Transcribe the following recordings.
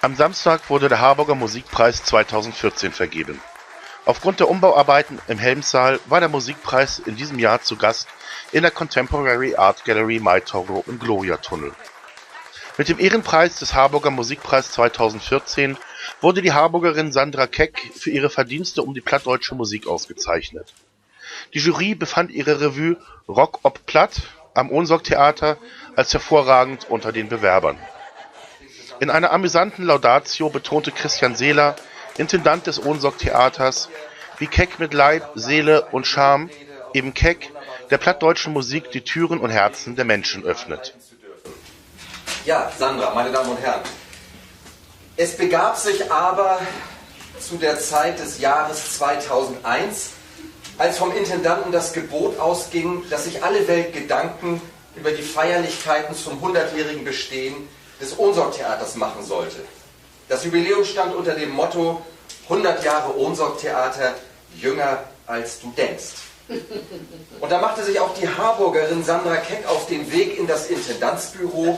Am Samstag wurde der Harburger Musikpreis 2014 vergeben. Aufgrund der Umbauarbeiten im Helmsaal war der Musikpreis in diesem Jahr zu Gast in der Contemporary Art Gallery Maitoro im Gloria-Tunnel. Mit dem Ehrenpreis des Harburger Musikpreis 2014 wurde die Harburgerin Sandra Keck für ihre Verdienste um die plattdeutsche Musik ausgezeichnet. Die Jury befand ihre Revue Rock ob Platt am Ohnsorg-Theater als hervorragend unter den Bewerbern. In einer amüsanten Laudatio betonte Christian Seeler, Intendant des Ohnsorg-Theaters, wie Keck mit Leib, Seele und Charme, eben Keck, der plattdeutschen Musik die Türen und Herzen der Menschen öffnet. Ja, Sandra, meine Damen und Herren, es begab sich aber zu der Zeit des Jahres 2001, als vom Intendanten das Gebot ausging, dass sich alle Welt Gedanken über die Feierlichkeiten zum 100-jährigen Bestehen des Ohnsorg-Theaters machen sollte. Das Jubiläum stand unter dem Motto 100 Jahre Ohnsorg-Theater, jünger als du denkst. Und da machte sich auch die Harburgerin Sandra Keck auf den Weg in das Intendantsbüro,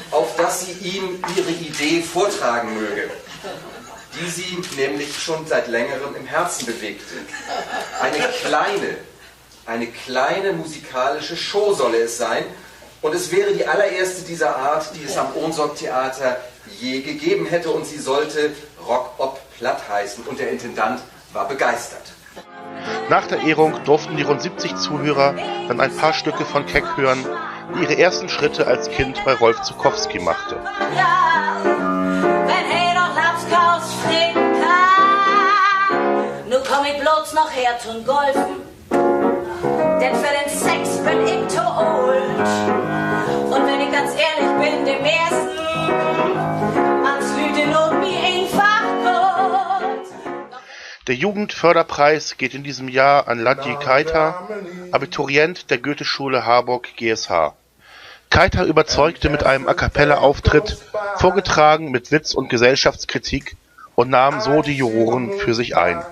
auf das sie ihm ihre Idee vortragen möge, die sie nämlich schon seit längerem im Herzen bewegte. Eine kleine musikalische Show solle es sein, und es wäre die allererste dieser Art, die es am Ohnsorg-Theater je gegeben hätte, und sie sollte Rock ob Platt heißen, und der Intendant war begeistert. Nach der Ehrung durften die rund 70 Zuhörer dann ein paar Stücke von Keck hören, die ihre ersten Schritte als Kind bei Rolf Zuckowski machte. Nu komm ich bloß noch her zum Golfen, denn für den Sex bin ich zu old. Und wenn ich ganz ehrlich bin, dem ersten, ans Lüde nur wie einfach gut. Der Jugendförderpreis geht in diesem Jahr an Ladji Keita, Abiturient der Goetheschule Harburg GSH. Keita überzeugte mit einem A-cappella-Auftritt, vorgetragen mit Witz und Gesellschaftskritik, und nahm so die Juroren für sich ein.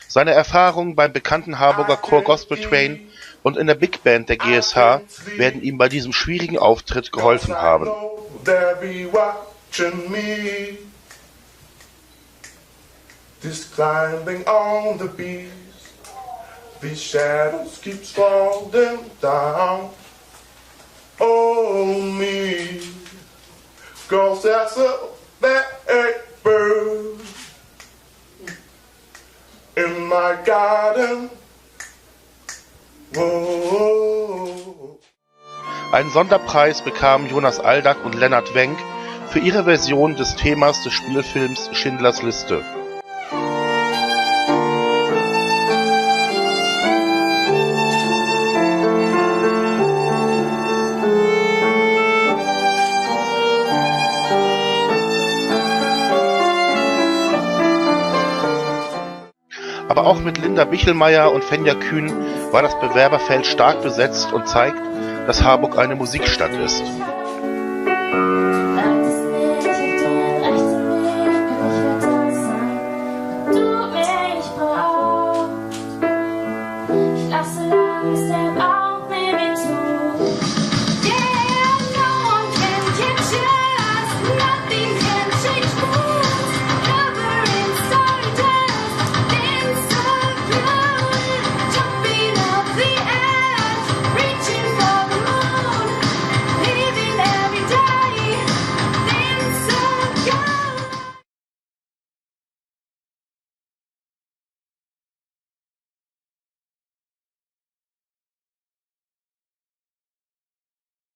Seine Erfahrungen beim bekannten Harburger Chor Gospel Train und in der Big Band der GSH werden ihm bei diesem schwierigen Auftritt geholfen haben. This climbing on the beast, these shadows keep falling down. Oh me, 'cause that's a bad bird in my garden. Whoa. Einen Sonderpreis bekamen Jonas Aldag und Lennart Wenck für ihre Version des Themas des Spielfilms Schindlers Liste. Aber auch mit Linda Bichelmeier und Fenja Kühn war das Bewerberfeld stark besetzt und zeigt, dass Harburg eine Musikstadt ist.